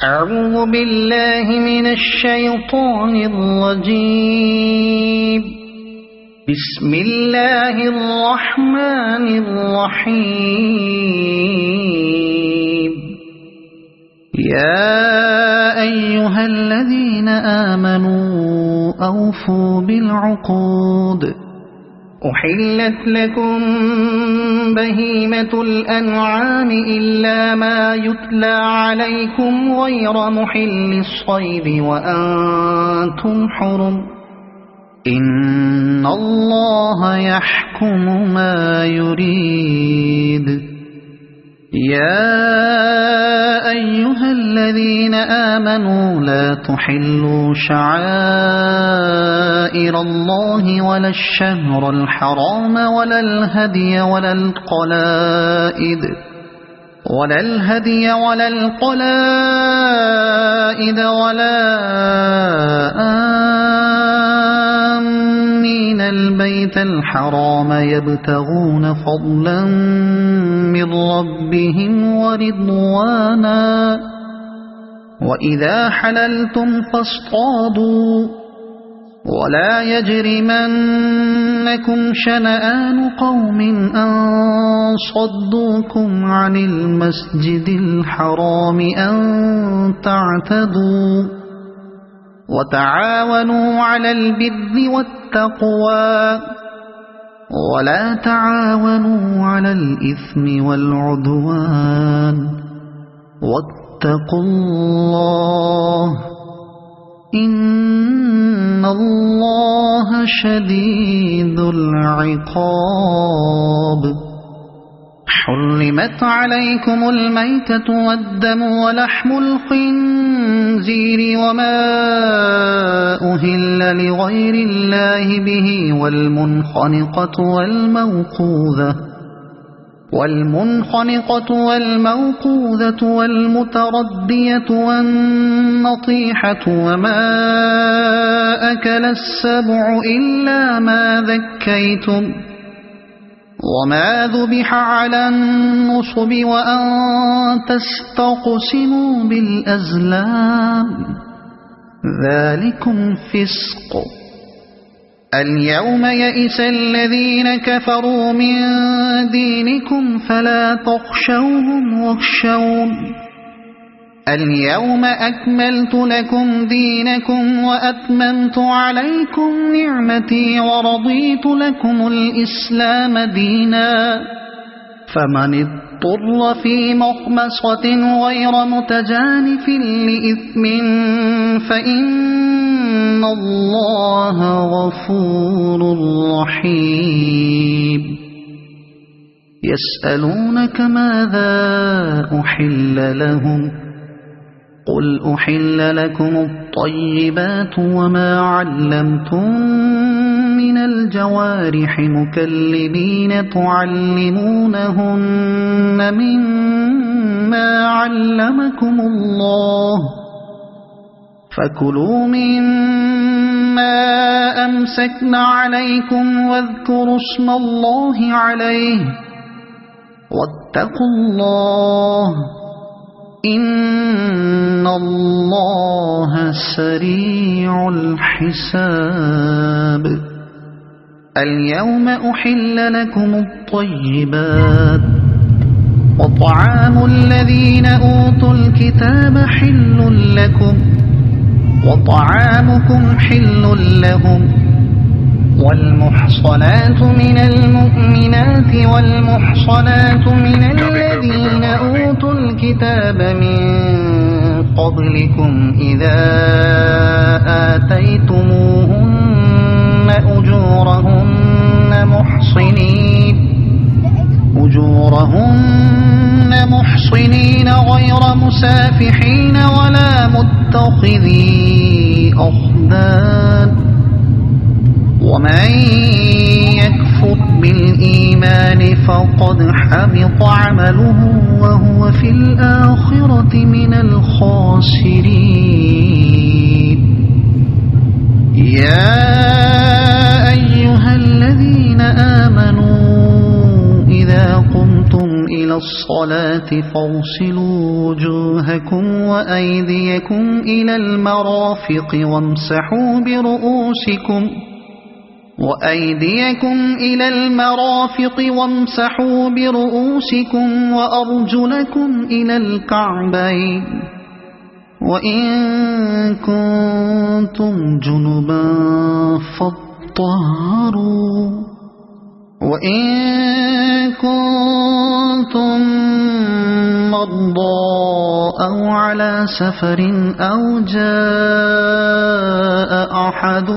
أعوذ بالله من الشيطان الرجيم. بسم الله الرحمن الرحيم. يا أيها الذين آمنوا أوفوا بالعقود. أحلت لكم بهيمة الأنعام إلا ما يتلى عليكم غير محل الصيد وأنتم حرم. إن الله يحكم ما يريد. يا أيها الذين آمنوا لا تحلوا شعائر الله ولا الشهر الحرام ولا الهدي ولا القلائد ولا آمين البيت الحرام يبتغون فضلا من ربهم ورضوانا. وإذا حللتم فاصطادوا ولا يجرمنكم شنآن قوم أن صدوكم عن المسجد الحرام أن تعتدوا. وتعاونوا على البر والتقوى ولا تعاونوا على الإثم والعدوان. واتقوا الله إن الله شديد العقاب. حرمت عليكم الميتة والدم ولحم الخنزير وما أهل لغير الله به والمنخنقة والموقوذة والمتردية والنطيحة وما أكل السبع إلا ما ذكيتم وما ذبح على النصب وأن تستقسموا بالأزلام ذلكم فسق. اليوم يئس الذين كفروا من دينكم فلا تخشوهم واخشون. اليوم أكملت لكم دينكم وأتممت عليكم نعمتي ورضيت لكم الإسلام دينا. فمن اضطر في مخمصة غير متجانف لإثم فإن الله غفور رحيم. يسألونك ماذا أحل لهم قل أحل لكم الطيبات وما علمتم من الجوارح مكلبين تعلمونهن مما علمكم الله فكلوا مما أمسكن عليكم واذكروا اسم الله عليه واتقوا الله إن الله سريع الحساب. اليوم أحل لكم الطيبات وطعام الذين أوتوا الكتاب حل لكم وطعامكم حل لهم. والمحصنات من المؤمنات والمحصنات من الذين أوتوا الكتاب من قبلكم إذا آتيتموهن أجورهن محصنين غير مسافحين ولا متخذي أخدان. ومن يكفر بالإيمان فقد حبط عمله وهو في الآخرة من الخاسرين. يا أيها الذين آمنوا إذا قمتم إلى الصلاة فاغسلوا وجوهكم وأيديكم إلى المرافق وامسحوا برؤوسكم وأرجلكم إلى الكعبين وإن كنتم جنبا فاطهروا وإن كنتم مرضى أو على سفر أو جاء أحد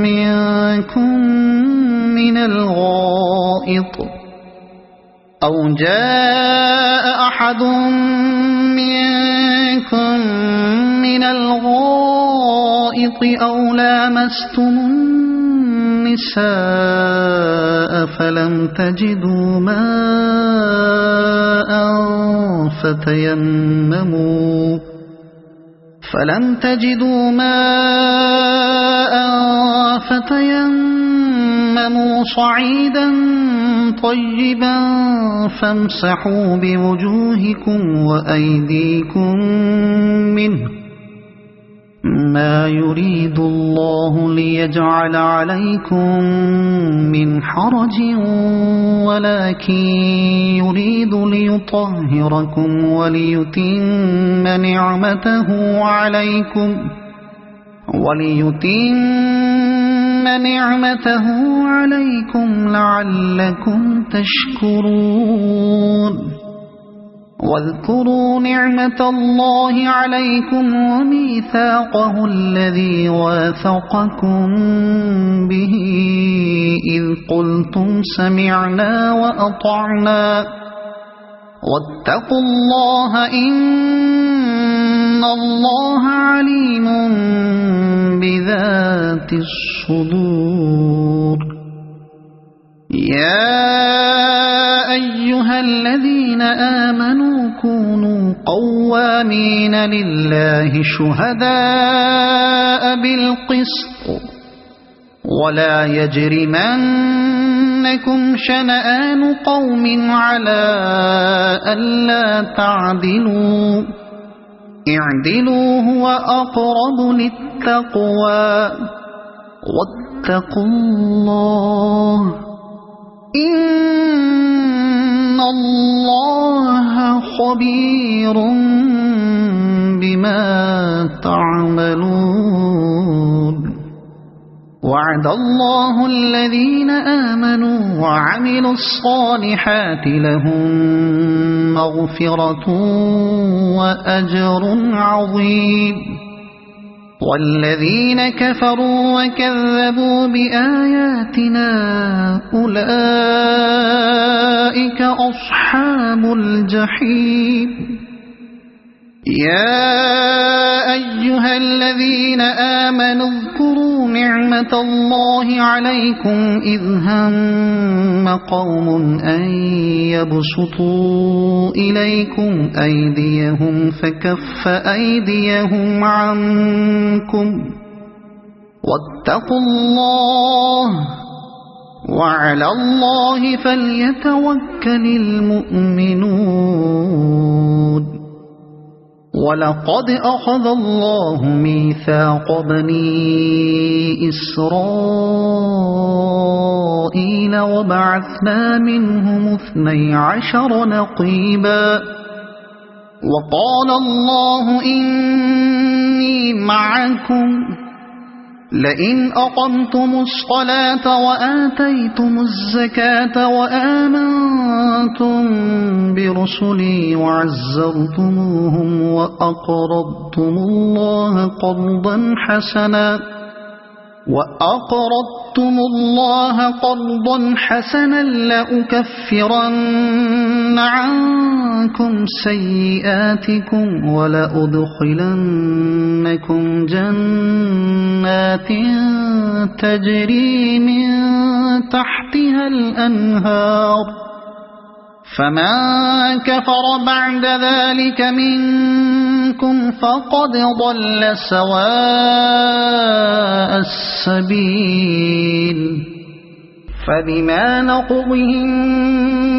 منكم من الغائط أو لامستم النساء فلم تجدوا ماء فتيمموا صعيدا طيبا فامسحوا بوجوهكم وأيديكم منه ما يريد الله ليجعل عليكم من حرج ولكن يريد ليطهركم وليتم نعمته عليكم لعلكم تشكرون واذكروا نعمة الله عليكم وميثاقه الذي واثقكم به إذ قلتم سمعنا وأطعنا واتقوا الله إن الله عليم بذات الصدور يا أيها الذين آمنوا كونوا قوامين لله شهداء بالقسط ولا يجرمنكم شنآن قوم على ألا تعدلوا اعدلوا هو أقرب للتقوى واتقوا الله إن الله خبير بما تعملون وعد الله الذين آمنوا وعملوا الصالحات لهم مغفرة وأجر عظيم والذين كفروا وكذبوا بآياتنا أولئك أصحاب الجحيم يا أيها الذين آمنوا اذكروا نعمة الله عليكم إذ هم قوم أن يبسطوا إليكم أيديهم فكف أيديهم عنكم واتقوا الله وعلى الله فليتوكل المؤمنون ولقد أخذ الله ميثاق بني إسرائيل وبعثنا منهم 12 نقيبا وقال الله إني معكم لئن أقمتم الصلاة وآتيتم الزكاة وآمنتم برسلي وعزرتموهم وأقرضتم الله قرضا حسنا لأكفرن عنكم سيئاتكم ولأدخلنكم جنات تجري من تحتها الأنهار فمن كفر بعد ذلك منكم فقد ضل سواء السبيل فبما نقضهم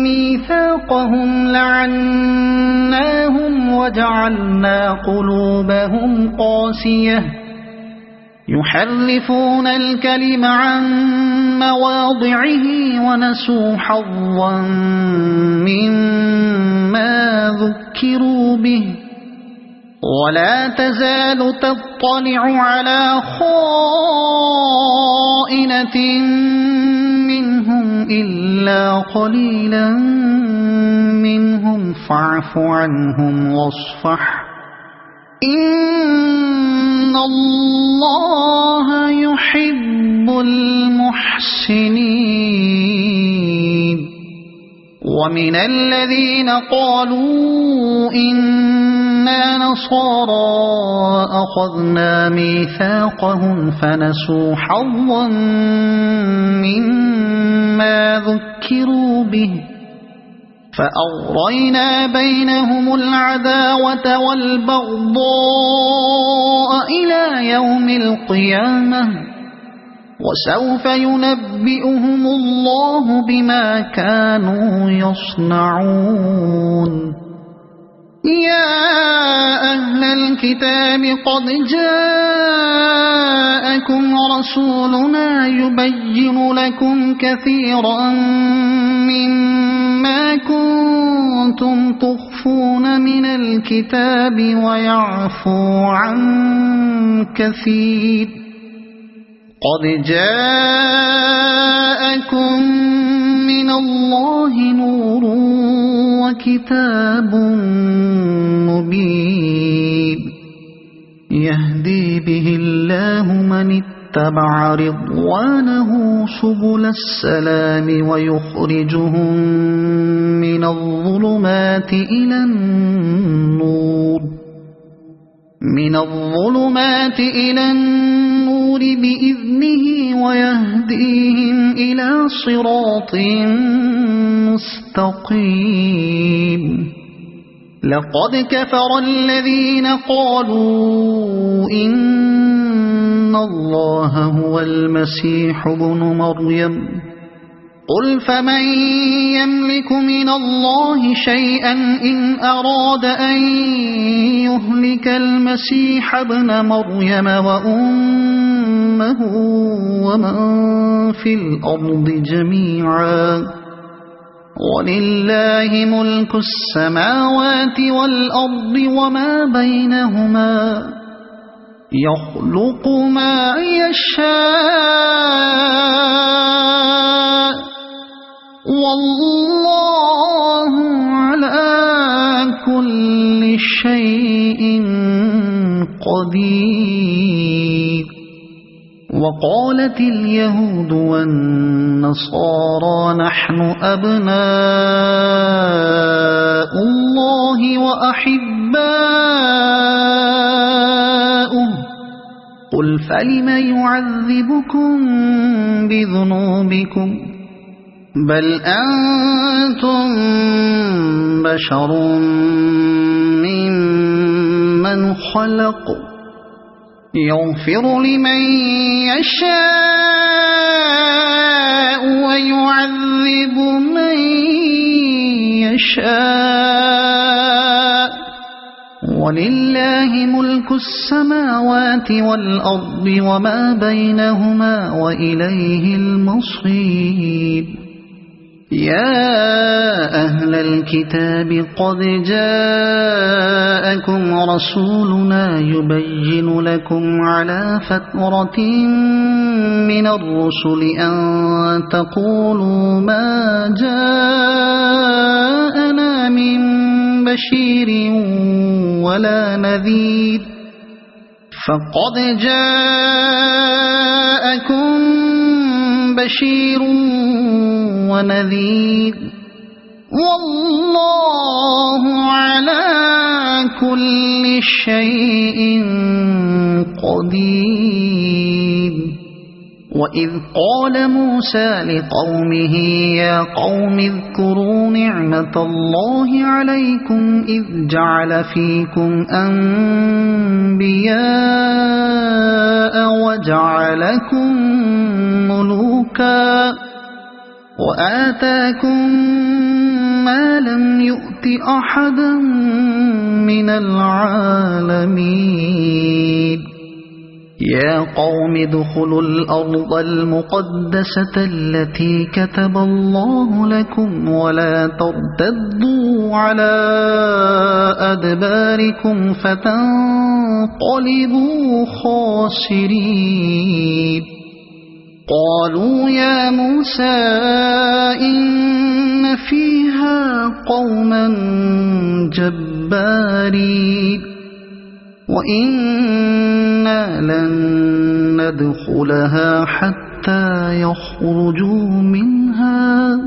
ميثاقهم لعناهم وجعلنا قلوبهم قاسية يحرفون الكلم عن مواضعه ونسوا حظا مما ذكروا به ولا تزال تطلع على خائنة منهم إلا قليلا منهم فاعف عنهم واصفح إن الله يحب المحسنين ومن الذين قالوا إنا نصارى أخذنا ميثاقهم فنسوا حظا مما ذكروا به فأغرينا بينهم العداوة والبغضاء إلى يوم القيامة وسوف ينبئهم الله بما كانوا يصنعون يا أهل الكتاب قد جاءكم رسولنا يبين لكم كثيرا مما كنتم تخفون من الكتاب ويعفو عن كثير قد جاءكم من الله نور وكتاب مبين يهدي به الله من اتبع رضوانه سبل السلام ويخرجهم من الظلمات إلى النور بإذنه ويهديهم إلى صراط مستقيم لقد كفر الذين قالوا إن الله هو المسيح ابن مريم قل فمن يملك من الله شيئا إن أراد أن يهلك المسيح ابن مريم وأمه ومن في الأرض جميعا ولله ملك السماوات والأرض وما بينهما يخلق ما يشاء والله على كل شيء قدير وقالت اليهود والنصارى نحن أبناء الله وأحباؤه قل فلم يعذبكم بذنوبكم بل أنتم بشر ممن خلق يغفر لمن يشاء ويعذب من يشاء ولله ملك السماوات والأرض وما بينهما وإليه المصير يا أهل الكتاب قد جاءكم رسولنا يبين لكم على فترة من الرسل أن تقولوا ما جاءنا من بشير ولا نذير فقد جاءكم بشير ونذير والله على كل شيء قدير وإذ قال موسى لقومه يا قوم اذكروا نعمة الله عليكم إذ جعل فيكم أنبياء وجعلكم ملوكا وآتاكم ما لم يؤت أحدا من العالمين يا قوم ادخلوا الأرض المقدسة التي كتب الله لكم ولا ترتدوا على أدباركم فتنقلبوا خاسرين قالوا يا موسى إن فيها قوما جبارين وإنا لن ندخلها حتى يخرجوا منها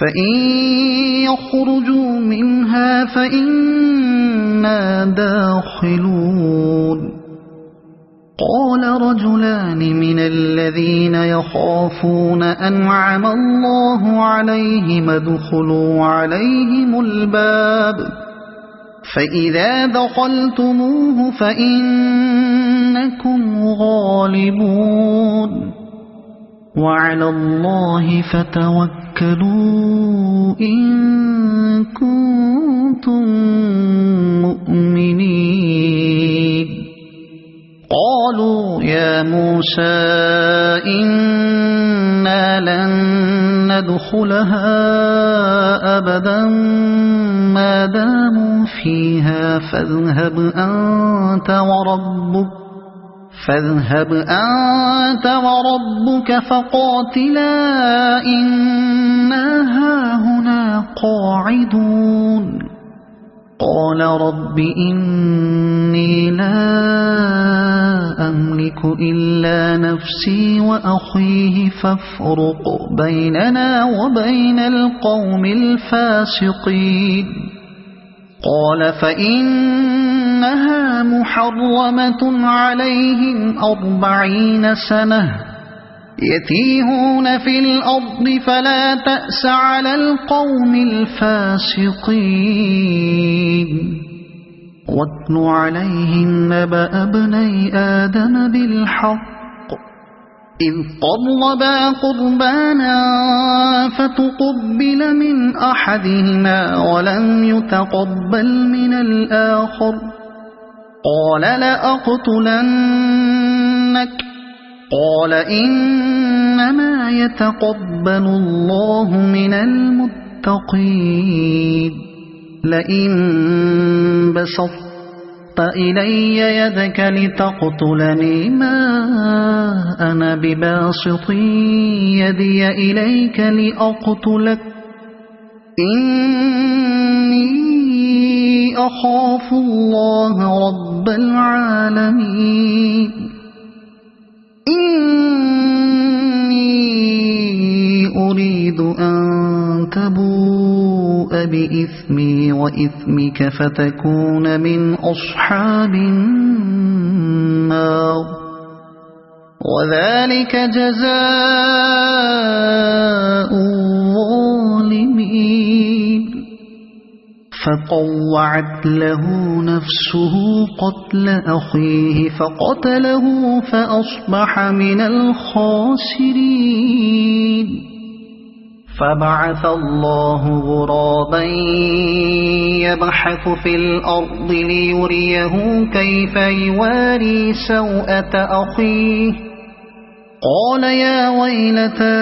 فإن يخرجوا منها فإنا داخلون قال رجلان من الذين يخافون أنعم الله عليهم ادخلوا عليهم الباب فإذا دخلتموه فإنكم غالبون وعلى الله فتوكلوا إن كنتم مؤمنين قالوا يا موسى إنا لن ندخلها أبدا ما داموا فيها فاذهب أنت وربك فقاتلا إنا هاهنا قاعدون قال رب إني لا أملك إلا نفسي وأخيه فافرق بيننا وبين القوم الفاسقين قال فإنها محرمة عليهم 40 سنة يتيهون في الأرض فلا تأس على القوم الفاسقين واتل عليهم نبأ ابني آدم بالحق إذ قربا قربانا فتقبل من أحدهما ولم يتقبل من الآخر قال لأقتلنك قال إنما يتقبل الله من المتقين لئن بسطت إلي يدك لتقتلني ما أنا بباسط يدي إليك لأقتلك إني أخاف الله رب العالمين إني أريد أن تبوء بإثمي وإثمك فتكون من أصحاب النار وذلك جزاء الظالمين فطوعت له نفسه قتل أخيه فقتله فأصبح من الخاسرين فبعث الله غرابا يبحث في الأرض ليريه كيف يواري سوءة أخيه قال يا ويلتى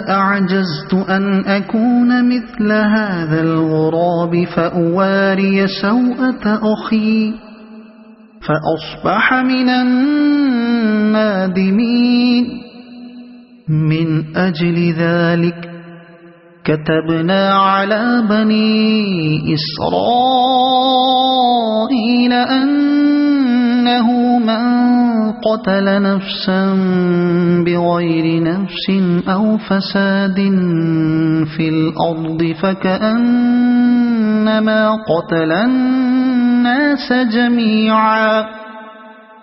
أعجزت أن أكون مثل هذا الغراب فأواري سوءة أخي فأصبح من النادمين من أجل ذلك كتبنا على بني إسرائيل أنه من قتل نفسا بغير نفس أو فساد في الأرض فكأنما قتل الناس جميعا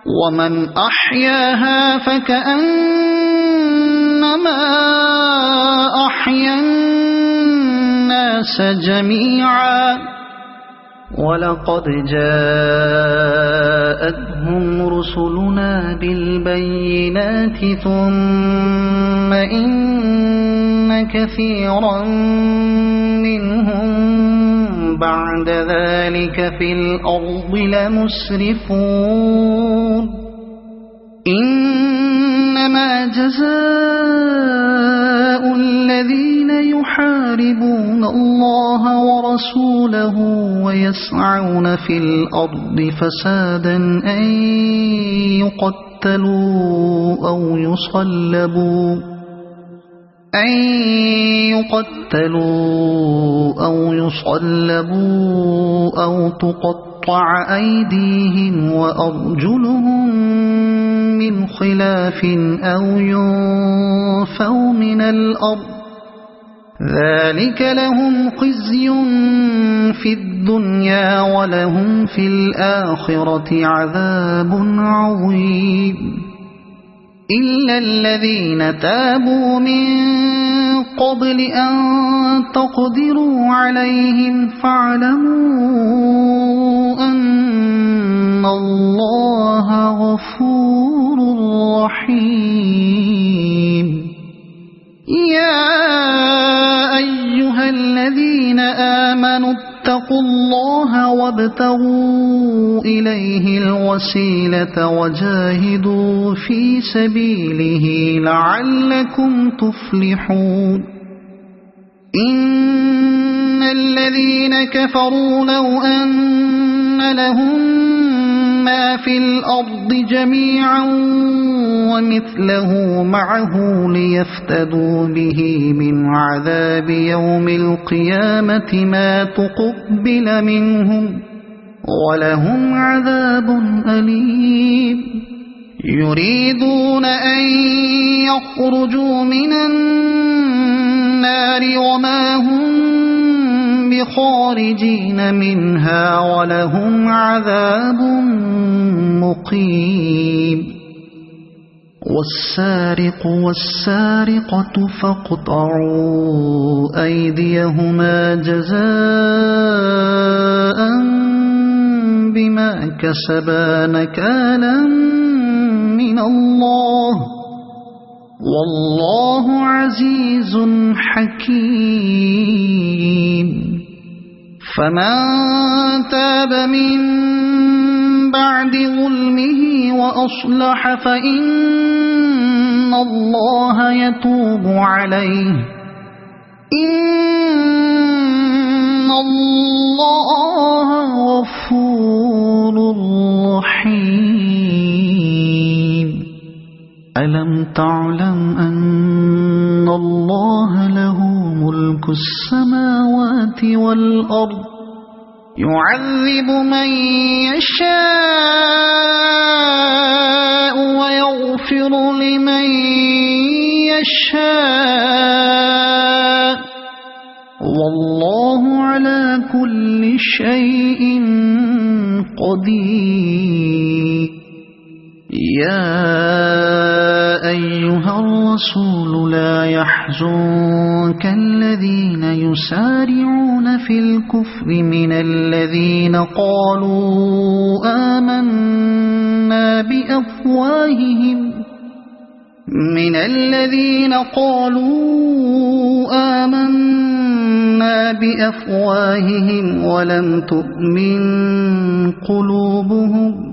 ومن أحياها فكأنما أحيا الناس جميعا ولقد جاءتهم رسلنا بالبينات ثم إن كثيرا منهم بعد ذلك في الأرض لمسرفون إنما جزاء الذين يحاربون الله ورسوله ويسعون في الأرض فسادا أن يقتلوا أو يصلبوا أو تقطع أيديهم وأرجلهم من خلاف أو ينفوا من الأرض ذلك لهم خزي في الدنيا ولهم في الآخرة عذاب عظيم إلا الذين تابوا من قبل أن تقدروا عليهم فاعلموا أن الله غفور رحيم يا أيها الذين آمنوا اتقوا الله وابتغوا إليه الوسيلة وجاهدوا في سبيله لعلكم تفلحون إن الذين كفروا لو أن لهم ما في الأرض جميعا ومثله معه ليفتدوا به من عذاب يوم القيامة ما تقبل منهم ولهم عذاب أليم يريدون أن يخرجوا من النار وما هم بخارجين منها ولهم عذاب مقيم والسارق والسارقة فاقطعوا أيديهما جزاء بما كسبا نكالا من الله والله عزيز حكيم فمن تاب من بعد ظلمه وأصلح فإن الله يتوب عليه إن الله غفور رحيم ألم تعلم أن الله له ملك السماوات والأرض يعذب من يشاء ويغفر لمن يشاء والله على كل شيء قدير يا أيها الرسول لا يحزنك الذين يسارعون في الكفر من الذين قالوا آمنا بأفواههم ولم تؤمن قلوبهم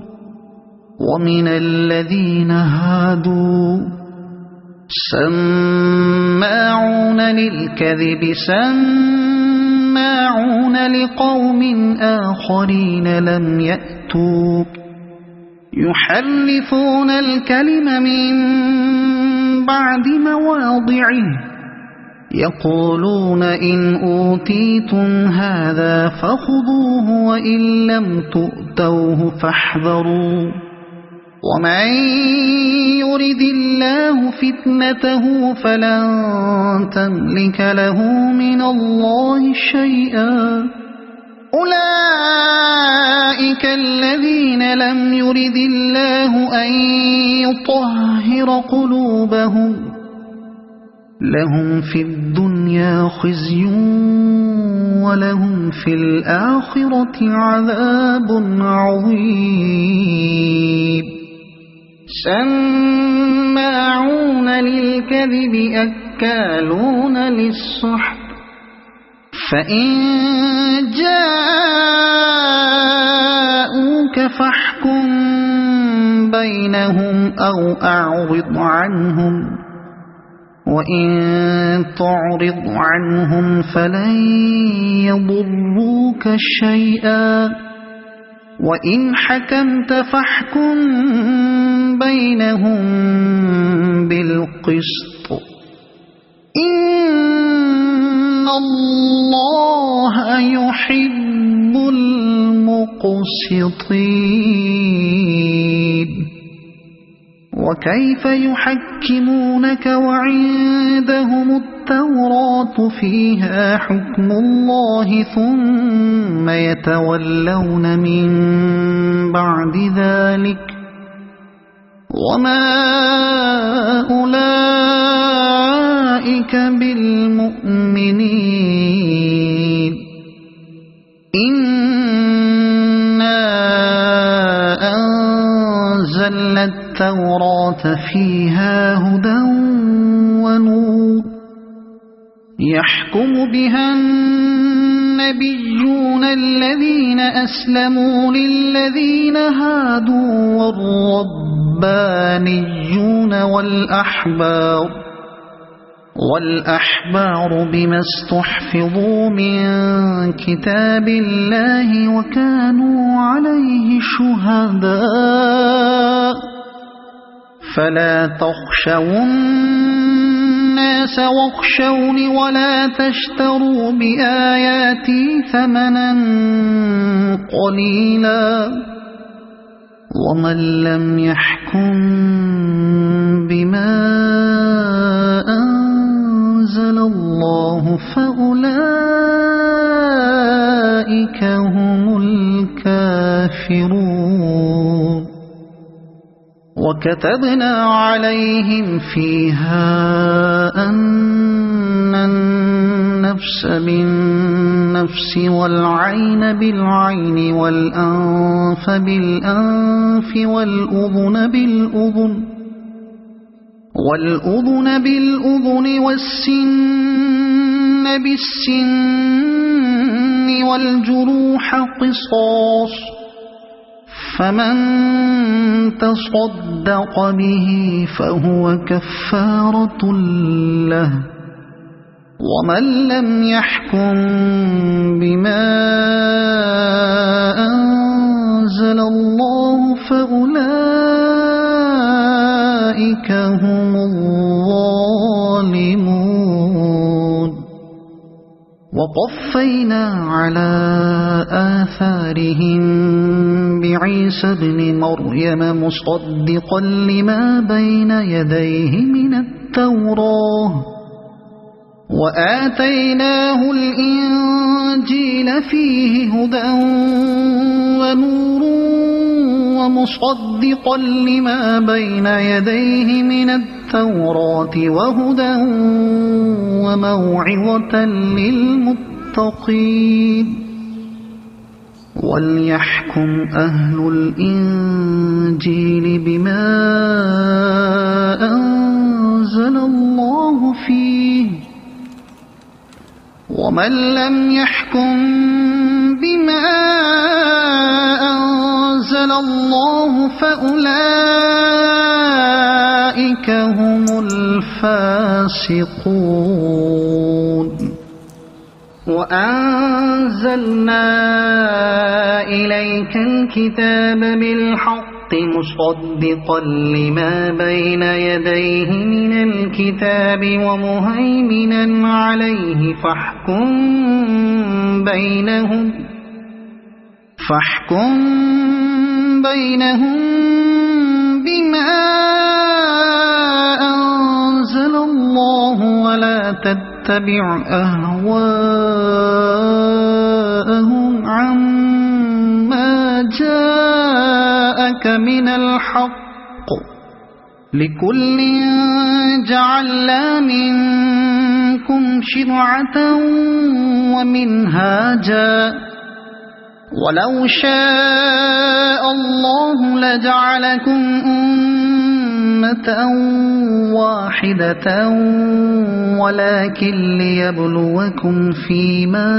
ومن الذين هادوا سماعون للكذب سماعون لقوم آخرين لم يأتوك يحرفون الكلم من بعد مواضعه يقولون إن أوتيتم هذا فخذوه وإن لم تؤتوه فاحذروا ومن يرد الله فتنته فلن تملك له من الله شيئا أولئك الذين لم يرد الله أن يطهر قلوبهم لهم في الدنيا خزي ولهم في الآخرة عذاب عظيم سماعون للكذب أكالون للسحت فإن جاءوك فاحكم بينهم أو أعرض عنهم وإن تعرض عنهم فلن يضروك شيئا وإن حكمت فاحكم بينهم بالقسط إن الله يحب المقسطين وكيف يحكمونك وعندهم التوراة فيها حكم الله ثم يتولون من بعد ذلك وما أولئك بالمؤمنين إنا أنزلنا التوراة فيها هدى ونور يحكم بها النبيون الذين أسلموا للذين هادوا والربانيون والأحبار بما استحفظوا من كتاب الله وكانوا عليه شهداء فلا تخشوا الناس واخشوني ولا تشتروا بآياتي ثمنا قليلا ومن لم يحكم بما أنزل الله فأولئك هم الكافرون وكتبنا عليهم فيها أن النفس بالنفس والعين بالعين والأنف بالأنف والأذن بالأذن والسن بالسن والجروح قصاص فمن تصدق به فهو كفارة له ومن لم يحكم بما أنزل الله فأولئك هم الظالمون وقفينا على آثارهم بعيسى ابن مريم مصدقا لما بين يديه من التوراة وآتيناه الإنجيل فيه هدى ونور ومصدقا لما بين يديه من التوراة وهدى وموعظة للمتقين وليحكم أهل الإنجيل بما أنزل الله فيه ومن لم يحكم بما أنزل الله فأولئك هم الفاسقون وأنزلنا إليك الكتاب بالحق مصدقا لما بين يديه من الكتاب ومهيمنا عليه فاحكم بينهم بما أنزل الله ولا تتبع أهواءهم عما جاءك من الحق لكل جعلنا منكم شرعة ومنهاجا ولو شاء الله لجعلكم أمة واحدة ولكن ليبلوكم فيما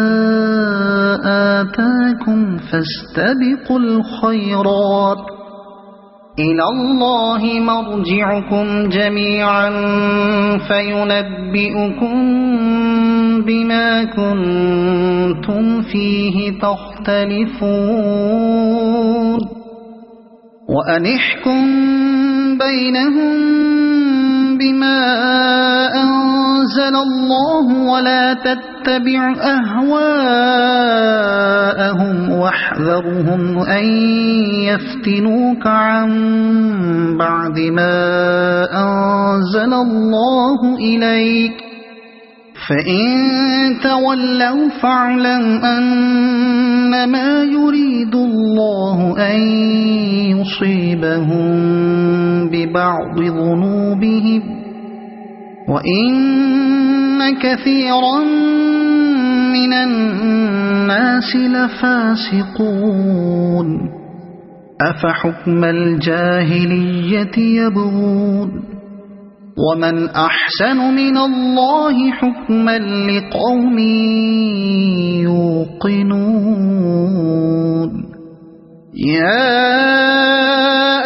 آتاكم فاستبقوا الخيرات إلى الله مرجعكم جميعا فينبئكم بما كنتم فيه تختلفون وأن احكم بينهم بما أنزل الله ولا تتبع أهواءهم واحذرهم أن يفتنوك عن بعد ما أنزل الله إليك فإن تولوا فاعلم أنما يريد الله أن يصيبهم ببعض ذنوبهم وإن كثيرا من الناس لفاسقون أفحكم الجاهلية يبغون ومن أحسن من الله حكما لقوم يوقنون يا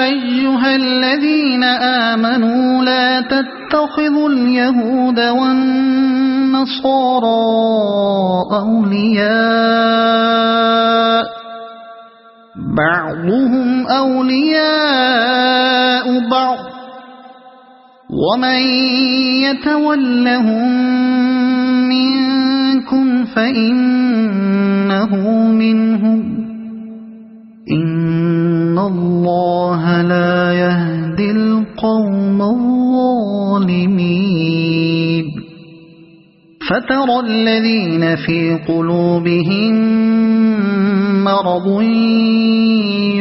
أيها الذين آمنوا لا تتخذوا اليهود والنصارى أولياء بعضهم أولياء بعض ومن يتولهم منكم فإنه منهم إن الله لا يهدي القوم الظالمين فترى الذين في قلوبهم مرض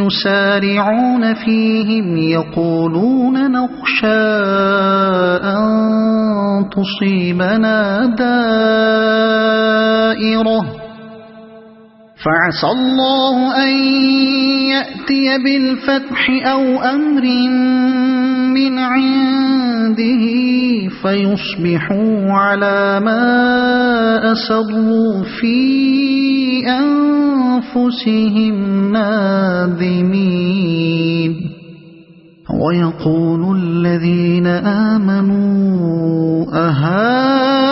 يسارعون فيهم يقولون نخشى أن تصيبنا دائرة فعسى الله أن يأتي بالفتح أو أمر من عنده فيصبحوا على ما أسروا في أنفسهم نادمين ويقول الذين آمنوا أهؤلاء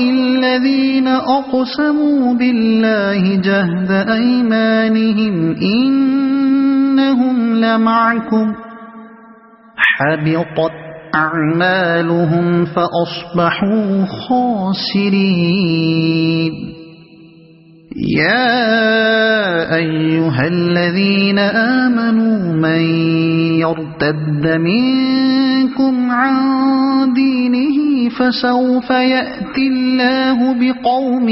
الذين أقسموا بالله جهد أيمانهم إنهم لمعكم حبطت أعمالهم فأصبحوا خاسرين يا أيها الذين آمنوا من يرتد منكم عن دينه فسوف يأتي الله بقوم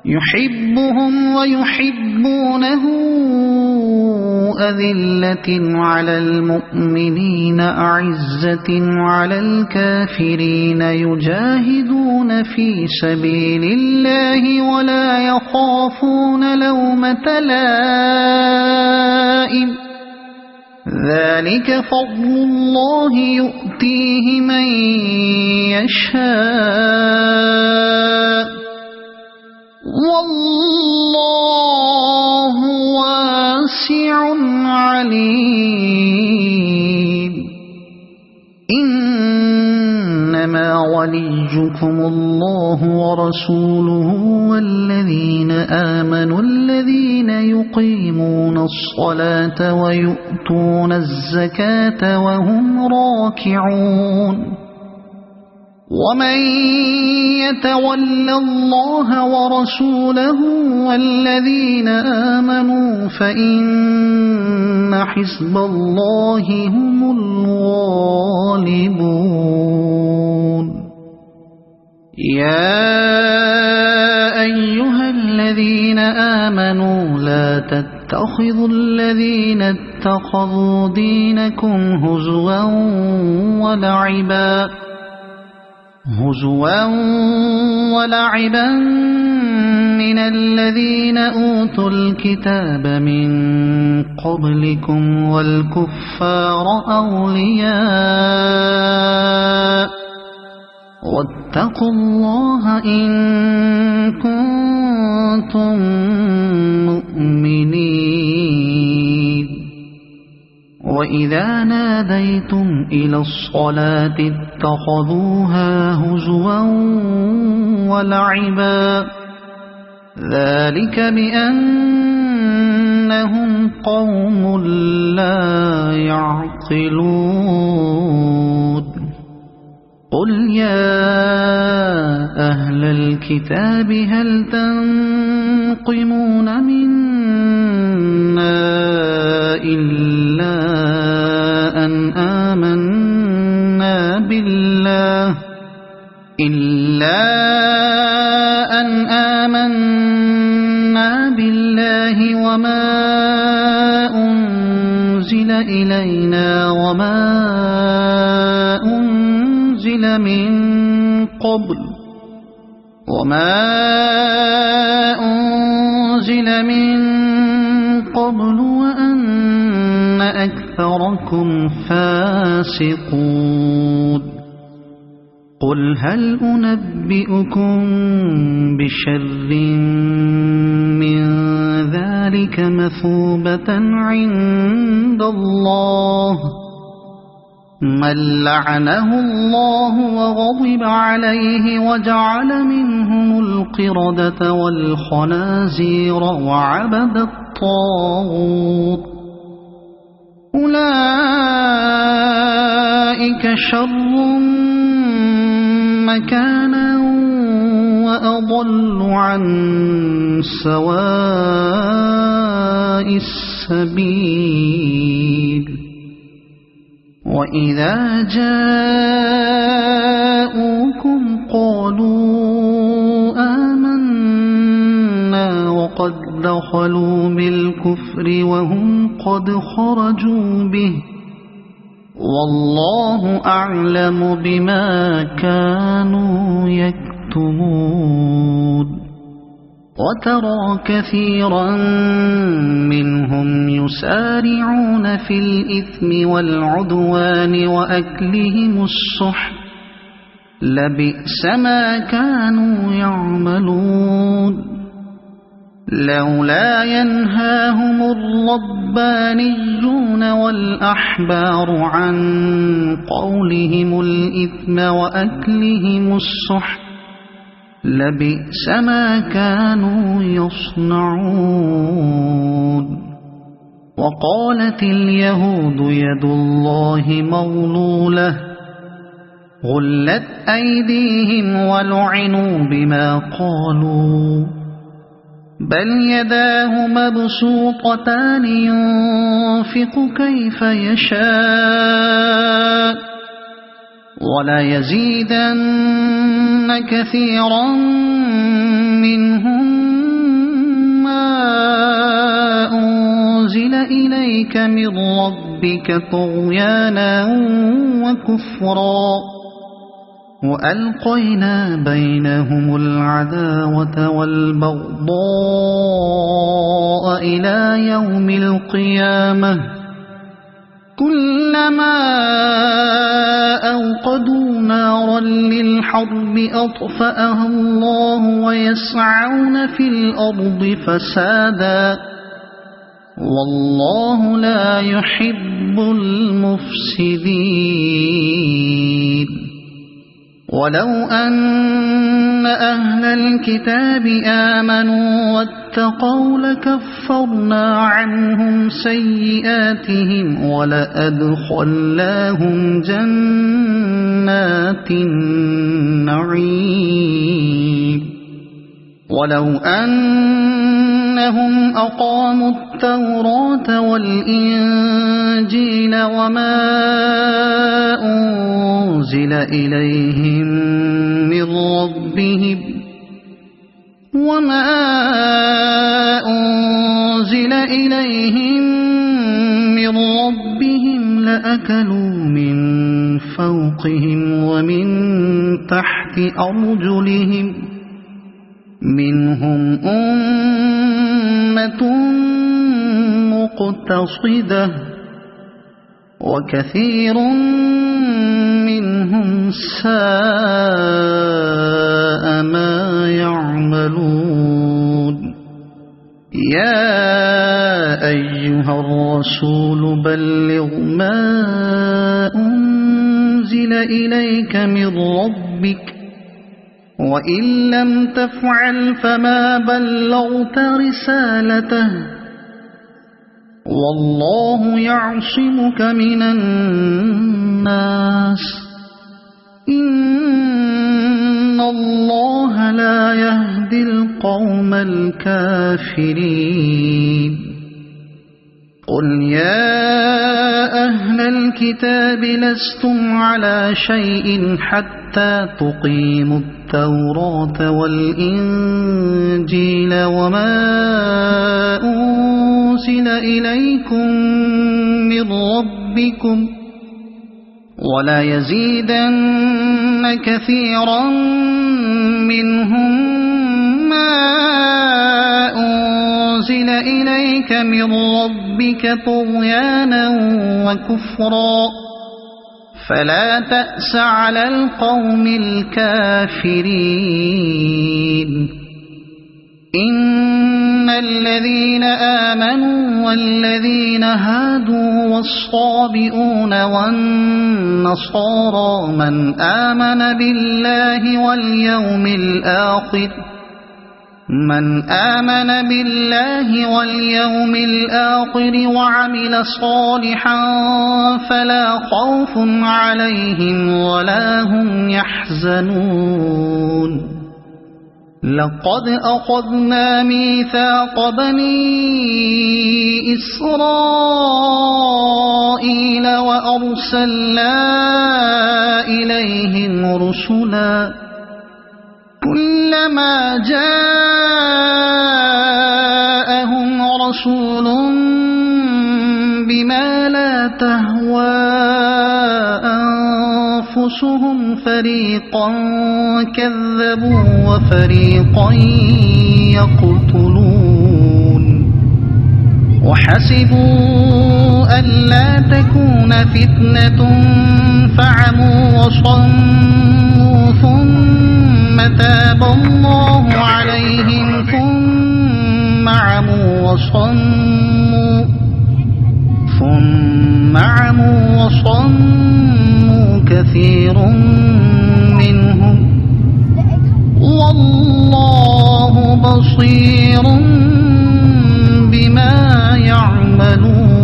يحبهم ويحبونه أذلة على المؤمنين أعزة على الكافرين يجاهدون في سبيل الله ولا يخافون لومة لائم ذلك فضل الله يؤتيه من يشاء والله واسع عليم إنما وليكم الله ورسوله والذين آمنوا الذين يقيمون الصلاة ويؤتون الزكاة وهم راكعون ومن يتول الله ورسوله والذين آمنوا فإن حزب الله هم الغالبون يا أيها الذين آمنوا لا تتخذوا الذين اتخذوا دينكم هزوا ولعبا من الذين أوتوا الكتاب من قبلكم والكفار أولياء واتقوا الله إن كنتم مؤمنين وإذا ناديتم إلى الصلاة اتخذوها هزوا ولعبا ذلك بأنهم قوم لا يعقلون قل يا أهل الكتاب هل تنقمون منا إلا أن آمنا بالله وما أنزل إلينا وما أنزل من قبل وأن أكثركم فاسقون قل هل أنبئكم بشر من ذلك مثوبة عند الله من لعنه الله وغضب عليه وجعل منهم القردة والخنازير وعبد الطاغوت أولئك شر مكانا وأضل عن سواء السبيل وإذا جاءوكم قالوا آمنا وقد دخلوا بالكفر وهم قد خرجوا به والله أعلم بما كانوا يكتمون وترى كثيرا منهم يسارعون في الإثم والعدوان وأكلهم السحت لبئس ما كانوا يعملون لولا ينهاهم الربانيون والأحبار عن قولهم الإثم وأكلهم السحت لبئس ما كانوا يصنعون وقالت اليهود يد الله مغلولة غلت أيديهم ولعنوا بما قالوا بل يداه مبسوطتان ينفق كيف يشاء ولا يزيدن كثيرا منهم ما أنزل إليك من ربك طغيانا وكفرا وألقينا بينهم العداوة والبغضاء إلى يوم القيامة كلما أوقدوا نارا للحرب أطفأها الله ويسعون في الأرض فسادا والله لا يحب المفسدين ولو أن أهل الكتاب آمنوا واتقوا لكفرنا عنهم سيئاتهم ولأدخلناهم جنات النعيم ولو أنهم أقاموا التوراة والإنجيل وما أنزل إليهم من ربهم لأكلوا من فوقهم ومن تحت أرجلهم منهم أمة مقتصدة وكثير منهم ساء ما يعملون يا أيها الرسول بلغ ما أنزل إليك من ربك وإن لم تفعل فما بلغت رسالته والله يعصمك من الناس إن الله لا يهدي القوم الكافرين قل يا أهل الكتاب لستم على شيء حتى تقيموا التوراة والإنجيل وما أنزل إليكم من ربكم ولا يزيدن كثيرا منهم ما أنزل إليك من ربك طغيانا وكفرا فلا تأس على القوم الكافرين إن الذين آمنوا والذين هادوا والصابئون والنصارى من آمن بالله واليوم الآخر وعمل صالحا فلا خوف عليهم ولا هم يحزنون لقد أخذنا ميثاق بني إسرائيل وأرسلنا إليهم رسلا كلما جاءهم رسول بما لا تهوى أنفسهم فريقا كذبوا وفريقا يقتلون وحسبوا ألا تكون فتنة فعموا وصموا ثم تاب الله عليهم ثم عموا وصموا كثير منهم والله بصير بما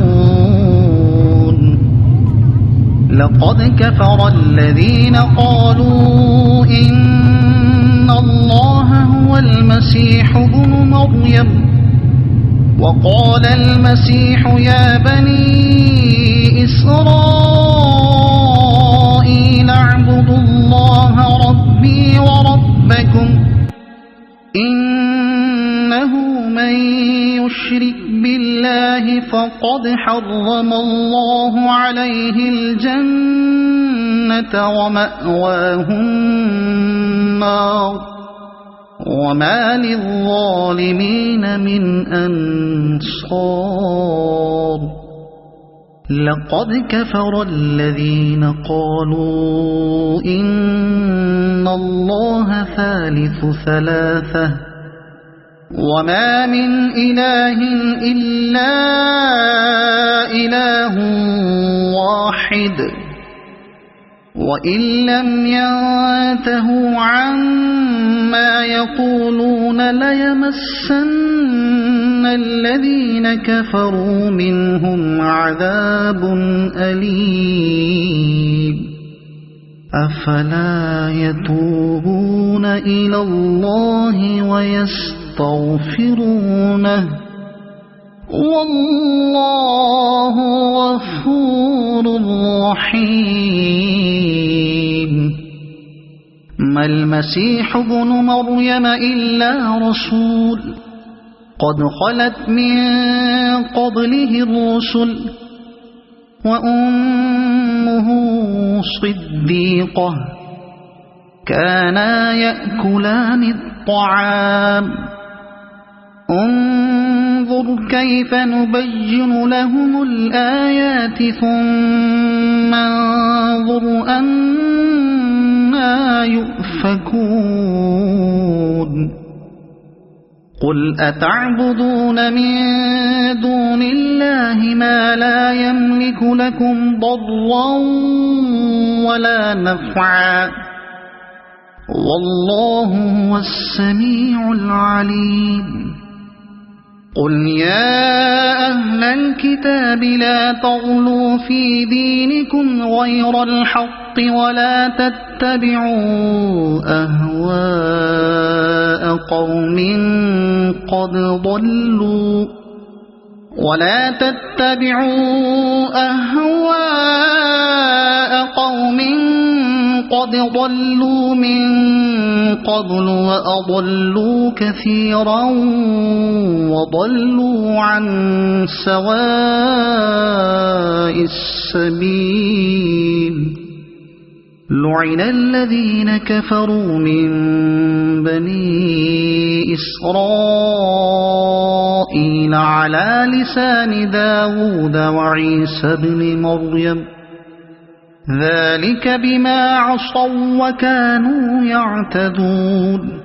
يعملون لقد كفر الذين قالوا إن الله هو المسيح ابن مريم وقال المسيح يا بني إسرائيل اعبدوا الله ربي وربكم إنه من يشرك بالله فقد حرم الله عليه الجنة ومأواه النار وما للظالمين من أنصار لقد كفر الذين قالوا إن الله ثالث ثلاثة وما من إله إلا إله واحد وإن لم ينتهوا عما يقولون ليمسن الذين كفروا منهم عذاب أليم أفلا يتوبون إلى الله ويستغفرونه والله غفور رحيم ما المسيح ابن مريم إلا رسول قد خلت من قبله الرسل وأمه صديقة كانا يأكلان الطعام انظر كيف نبين لهم الآيات ثم انظر أنا يؤفكون قل أتعبدون من دون الله ما لا يملك لكم ضرا ولا نفعا والله هو السميع العليم قل يا أهل الكتاب لا تغلوا في دينكم غير الحق ولا تتبعوا أهواء قوم قد ضلوا من قبل وأضلوا كثيرا وضلوا عن سواء السبيل لعن الذين كفروا من بني إسرائيل على لسان داود وعيسى بن مريم ذلك بما عصوا وكانوا يعتدون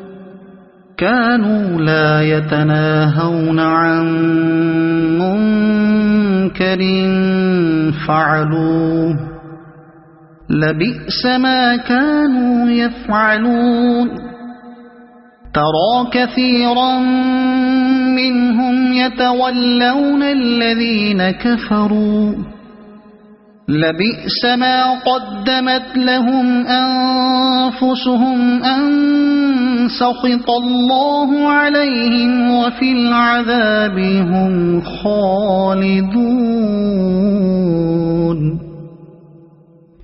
كانوا لا يتناهون عن منكر فعلوه لبئس ما كانوا يفعلون ترى كثيرا منهم يتولون الذين كفروا لبئس ما قدمت لهم أنفسهم أن سخط الله عليهم وفي العذاب هم خالدون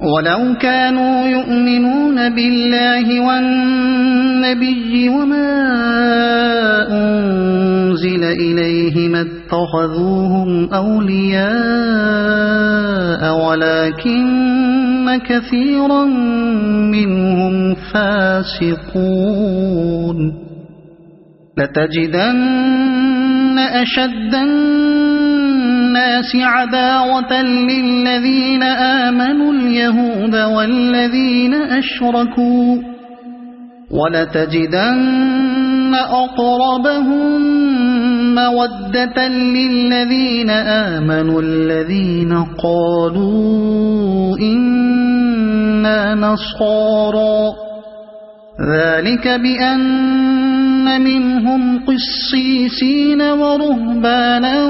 ولو كانوا يؤمنون بالله والنبي وما أنزل إليه ما اتخذوهم أولياء ولكن كثيرا منهم فاسقون لتجدن أشد الناس عداوة للذين آمنوا اليهود والذين أشركوا ولتجدن أقربهم مودة للذين آمنوا الذين قالوا إنا نصارى ذلك بأن منهم قسيسين ورهبانا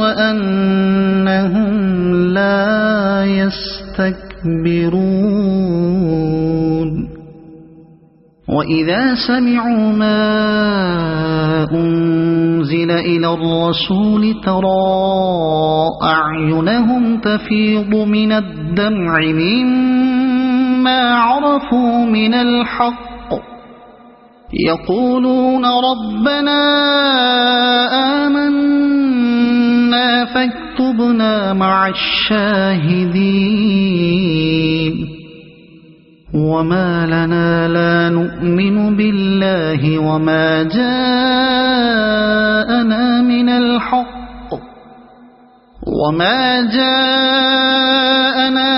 وأنهم لا يستكبرون وإذا سمعوا ما أنزل إلى الرسول ترى أعينهم تفيض من الدمع مما عرفوا من الحق يقولون ربنا آمنا فاكتبنا مع الشاهدين وما لنا لا نؤمن بالله وما جاءنا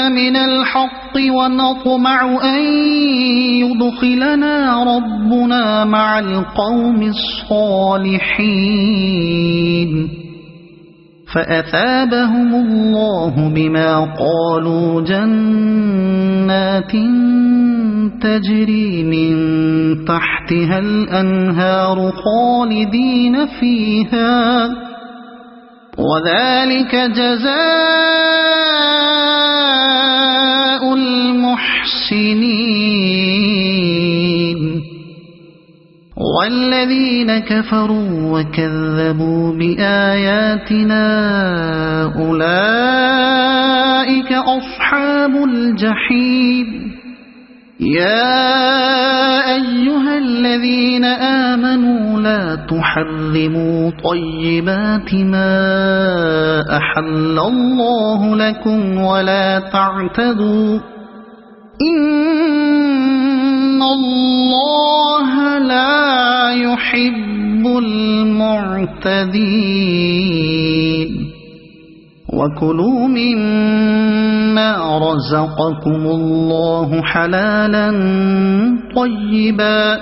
من الحق ونطمع أن يدخلنا ربنا مع القوم الصالحين فأثابهم الله بما قالوا جنات تجري من تحتها الأنهار خالدين فيها وذلك جزاء المحسنين والذين كفروا وكذبوا بآياتنا أولئك أصحاب الجحيم يا أيها الذين آمنوا لا تحرموا طيبات ما أحل الله لكم ولا تعتدوا إن الله لا يحب المعتدين وكلوا مما رزقكم الله حلالا طيبا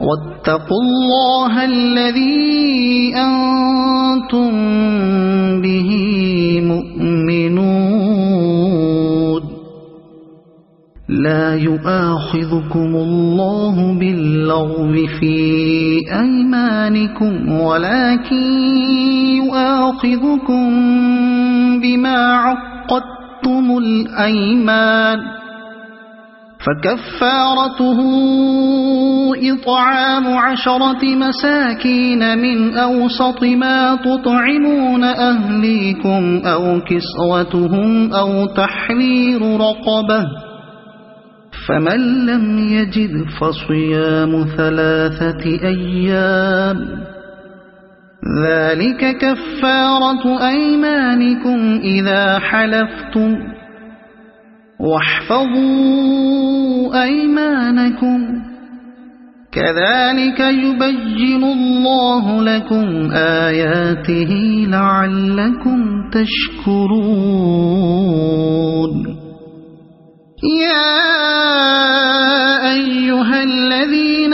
واتقوا الله الذي أنتم به مؤمنون لا يؤاخذكم الله باللغو في أيمانكم ولكن يؤاخذكم بما عقدتم الأيمان فكفارته إطعام 10 مساكين من أوسط ما تطعمون أهليكم أو كسوتهم أو تحرير رقبة فمن لم يجد فصيام 3 أيام ذلك كفارة أيمانكم إذا حلفتم واحفظوا أيمانكم كذلك يبين الله لكم آياته لعلكم تشكرون يا أيها الذين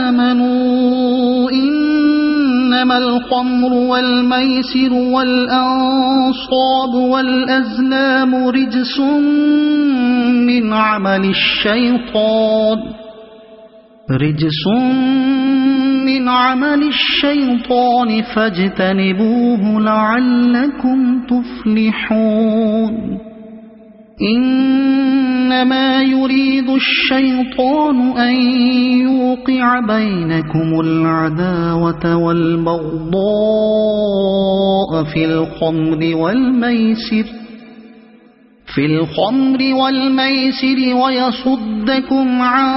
آمنوا إنما الخمر والميسر والأنصاب والأزلام رجس من عمل الشيطان فاجتنبوه لعلكم تفلحون إنما يريد الشيطان أن يوقع بينكم العداوة والبغضاء في الخمر والميسر ويصدكم عن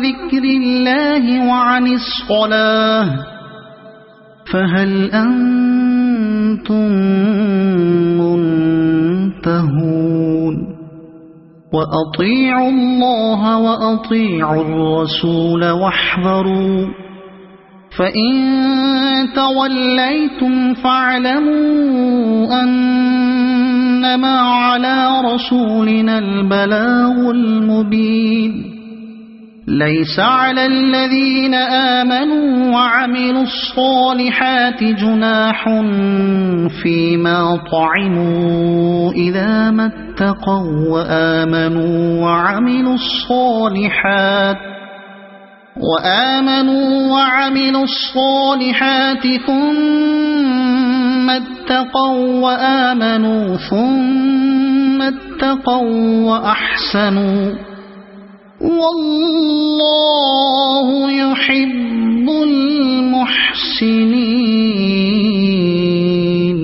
ذكر الله وعن الصلاة فهل أنتم منتهون وأطيعوا الله وأطيعوا الرسول واحذروا فإن توليتم فاعلموا أنما على رسولنا البلاغ المبين ليس على الذين آمنوا وعملوا الصالحات جناح فيما طعموا إذا ما اتقوا وآمنوا وعملوا الصالحات ثم اتقوا وآمنوا ثم اتقوا وأحسنوا والله يحب المحسنين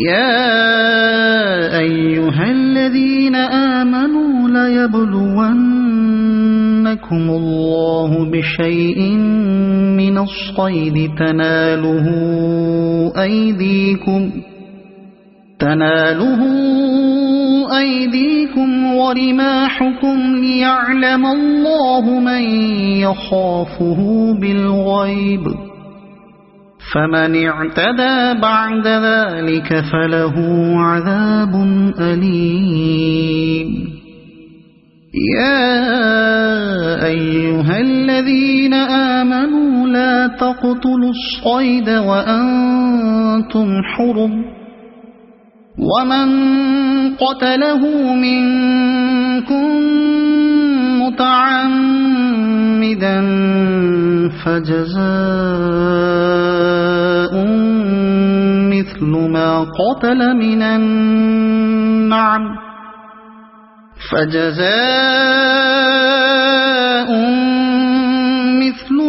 يا أيها الذين آمنوا ليبلونكم الله بشيء من الصيد تناله أيديكم ورماحكم ليعلم الله من يخافه بالغيب فمن اعتدى بعد ذلك فله عذاب أليم يا أيها الذين آمنوا لا تقتلوا الصيد وأنتم حرم ومن قتله منكم متعمدا فجزاء مثل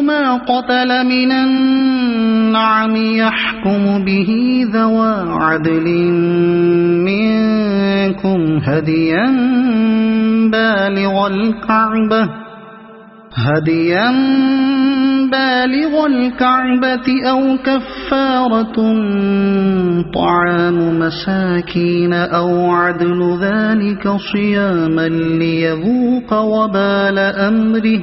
ما قتل من النعم يحكم به ذوى عدل منكم هديا بالغ الكعبة أو كفارة طعام مساكين أو عدل ذلك صياما ليذوق وبال أمره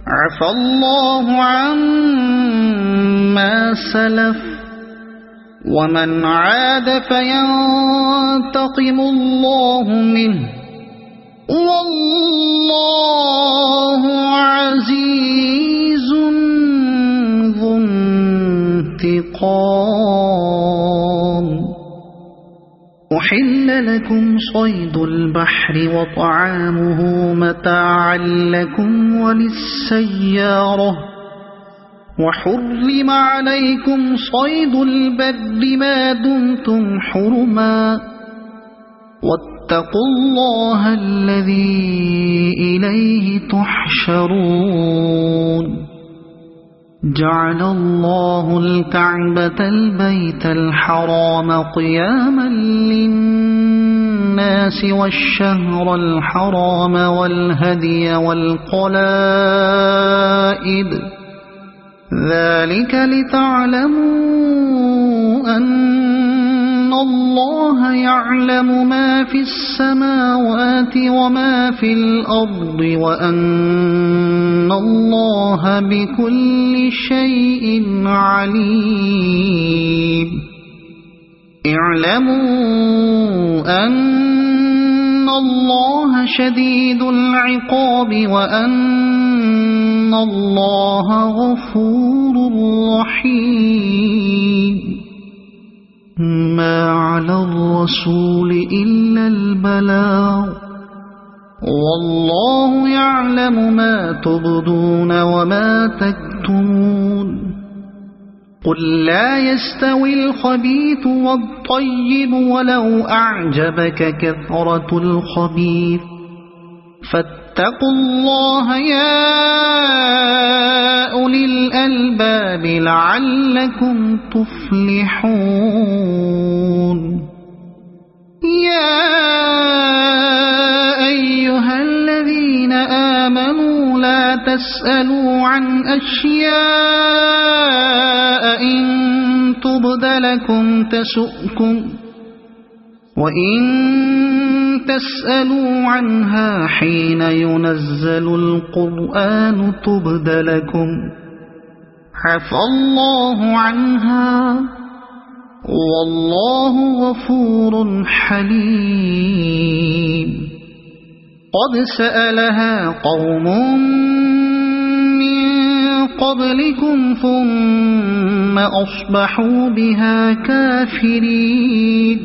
عفى الله عما سلف ومن عاد فينتقم الله منه والله عزيز ذو انتقام. أحل لكم صيد البحر وطعامه متاعا لكم وللسيارة وحرم عليكم صيد البر ما دمتم حرما واتقوا الله الذي إليه تحشرون. جعل الله الكعبة البيت الحرام قياما للناس والشهر الحرام والهدي والقلائد ذلك لتعلموا أن الله يعلم ما في السماوات وما في الأرض وأن الله بكل شيء عليم. اعلموا أن الله شديد العقاب وأن الله غفور رحيم. ما على الرسول إلا البلاغ والله يعلم ما تبدون وما تكتمون. قل لا يستوي الخبيث والطيب ولو أعجبك كثرة الخبيث فاتقوا الله يا أولي الألباب لعلكم تفلحون. يا أيها الذين آمنوا لا تسألوا عن أشياء إن تبد لكم تسؤكم وإن تسألوا عنها حين ينزل القرآن تبد لكم عفى الله عنها والله غفور حليم. قد سألها قوم من قبلكم ثم أصبحوا بها كافرين.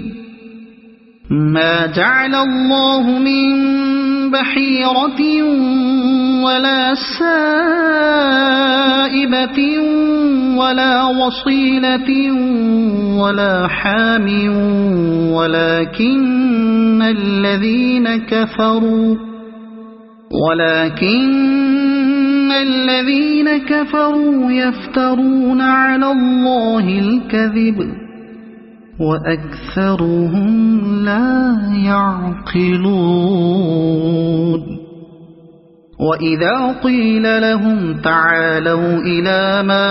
ما جعل الله من بحيرة ولا سائبة ولا وصيلة ولا حام ولكن الذين كفروا يفترون على الله الكذب وأكثرهم لا يعقلون. وإذا قيل لهم تعالوا إلى ما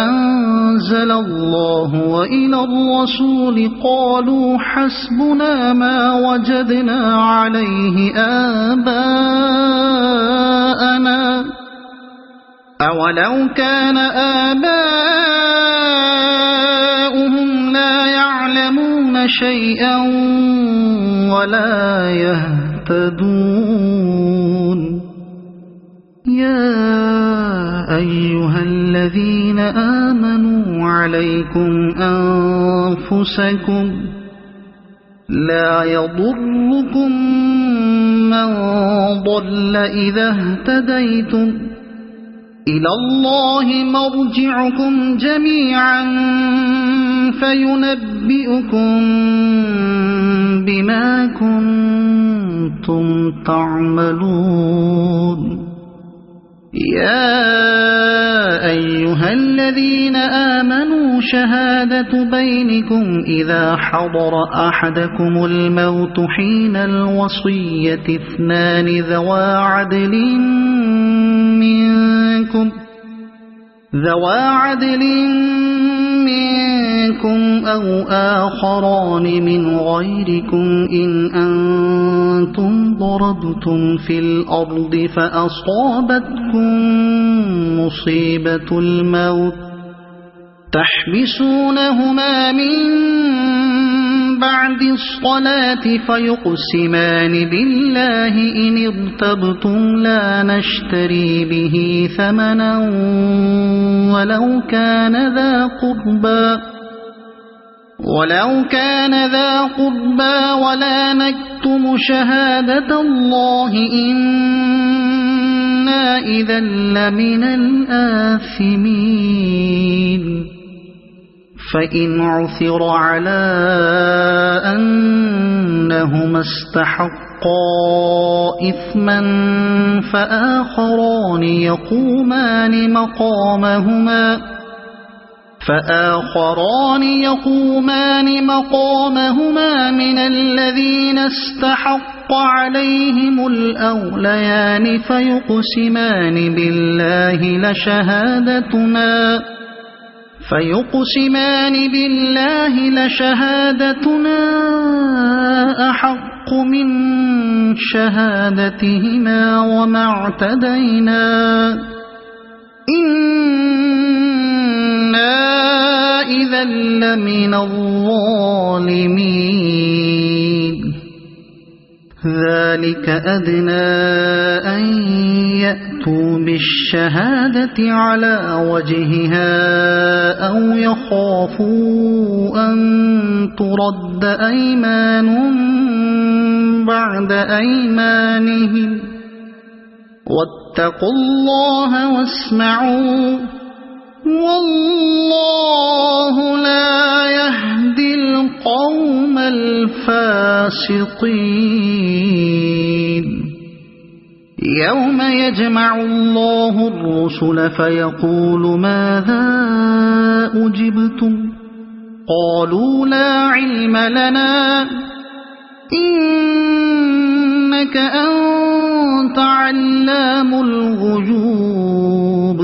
أنزل الله وإلى الرسول قالوا حسبنا ما وجدنا عليه آباءنا أولو كان آباؤهم لا يعلمون شيئا ولا يهتدون. يا أيها الذين آمنوا عليكم أنفسكم لا يضركم من ضل إذا اهتديتم إلى الله مرجعكم جميعا فينبئكم بما كنتم تعملون. يا أيها الذين آمنوا شهادة بينكم إذا حضر أحدكم الموت حين الوصية اثنان ذوا عدل منكم ذوى عدل منكم أو آخران من غيركم إن أنتم ضربتم في الأرض فأصابتكم مصيبة الموت تحبسونهما من بعد الصلاة فيقسمان بالله إن ارتبتم لا نشتري به ثمنا ولو كان ذا قربى ولا نكتم شهادة الله إنا إذا لمن الآثمين فإن عثر على أنهما استحقا إثما فآخران يقومان مقامهما من الذين استحق عليهم الأوليان فيقسمان بالله لشهادتنا أحق من شهادتهما وما اعتدينا إنا إذا لمن الظالمين ذلك أدنى أن يأتوا بالشهادة على وجهها أو يخافوا أن ترد أيمان بعد أيمانهم واتقوا الله واسمعوا والله لا يهدي القوم الفاسقين يوم يجمع الله الرسل فيقول ماذا أجبتم قالوا لا علم لنا إنك أنت علام الغيوب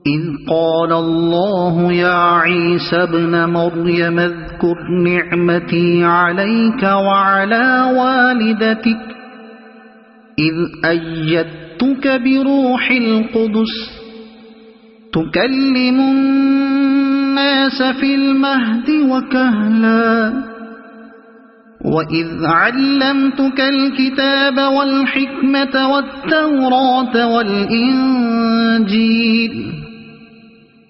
إذ قال الله يا عيسى ابن مريم اذكر نعمتي عليك وعلى والدتك إذ أيدتك بروح القدس تكلم الناس في المهد وكهلا وإذ علمتك الكتاب والحكمة والتوراة والإنجيل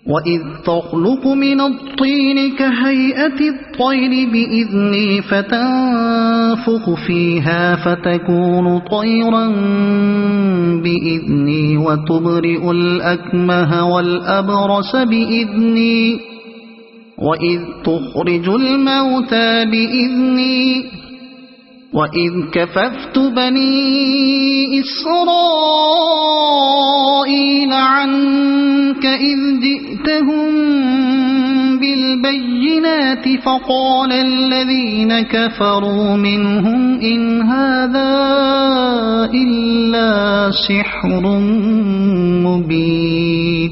وإذ تخلق من الطين كهيئة الطير بإذني فتنفخ فيها فتكون طيرا بإذني وتبرئ الأكمه والأبرص بإذني وإذ تخرج الموتى بإذني وإذ كففت بني إسرائيل عنك إذ جئتهم بالبينات فقال الذين كفروا منهم إن هذا إلا سحر مبين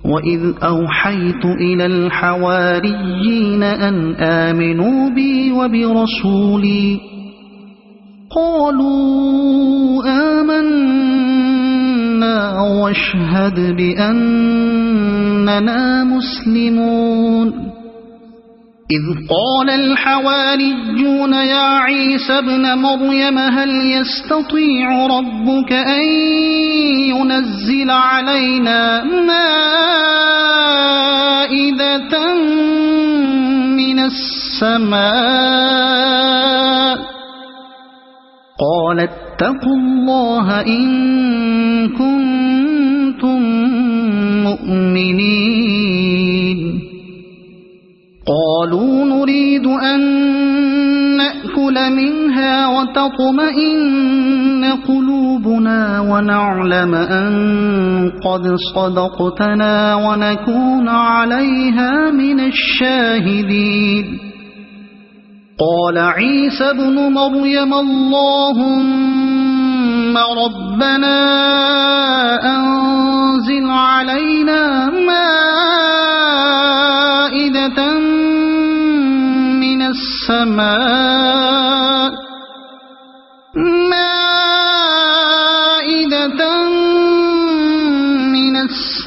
وإذ أوحيت إلى الحواريين أن آمنوا بي وبرسولي قالوا آمنا واشهد بأننا مسلمون إذ قال الحواريون يا عيسى ابن مريم هل يستطيع ربك أن ينزل علينا مائدة من السماء قال اتقوا الله إن كنتم مؤمنين قالوا نريد أن نأكل منها وتطمئن قلوبنا ونعلم أن قد صدقتنا ونكون عليها من الشاهدين قال عيسى ابن مريم اللهم ربنا أنزل علينا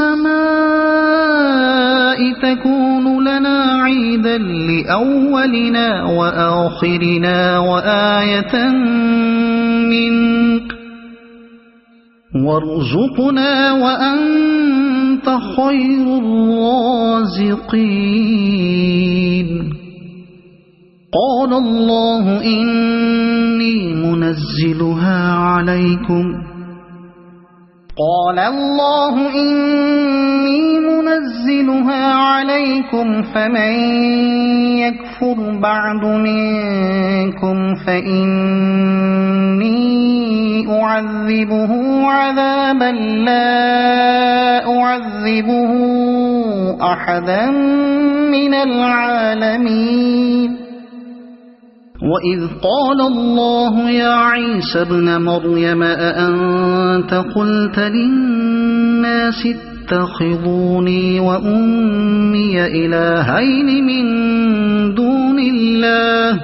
السماء تكون لنا عيدا لأولنا وآخرنا وآية منك وارزقنا وأنت خير الرازقين قال الله إني منزلها عليكم فمن يكفر بعد منكم فإني أعذبه عذابا لا أعذبه أحدا من العالمين وإذ قال الله يا عيسى ابن مريم أأنت قلت للناس اتخذوني وأمي إلهين من دون الله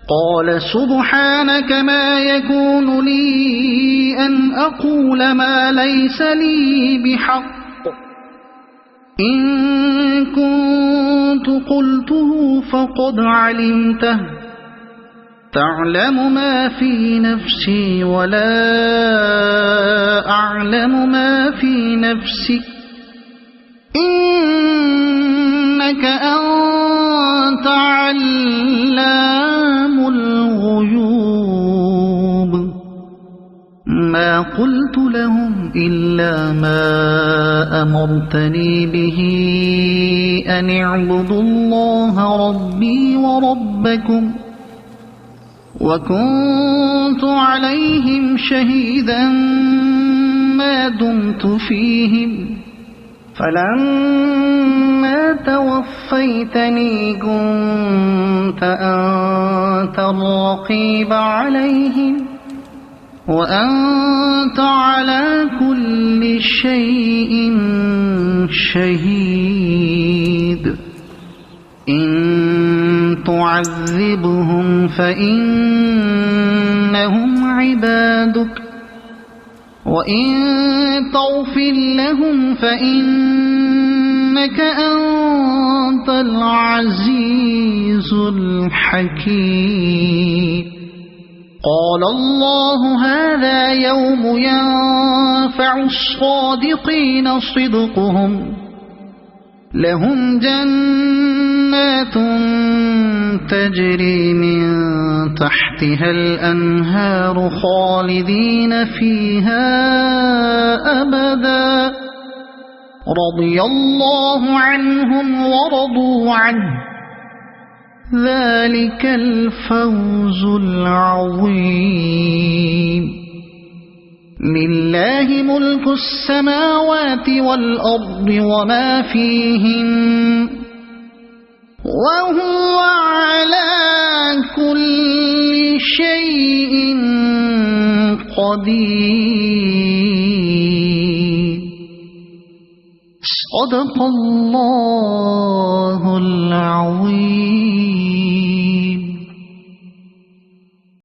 قال سبحانك ما يكون لي أن أقول ما ليس لي بحق إن كنت قلته فقد علمته تعلم ما في نفسي ولا أعلم ما في نفسك إنك أنت علام الغيوب ما قلت لهم إلا ما أمرتني به أن اعبدوا الله ربي وربكم وكنت عليهم شهيدا ما دمت فيهم فلما توفيتني كنت أنت الرقيب عليهم وأنت على كل شيء شهيد إن تعذبهم فإنهم عبادك وإن تغفر لهم فإنك أنت العزيز الحكيم قال الله هذا يوم ينفع الصادقين صدقهم لهم جنات تجري من تحتها الأنهار خالدين فيها أبدا رضي الله عنهم ورضوا عنه ذلك الفوز العظيم لله ملك السماوات والأرض وما فيهن وهو على كل شيء قدير صدق الله العظيم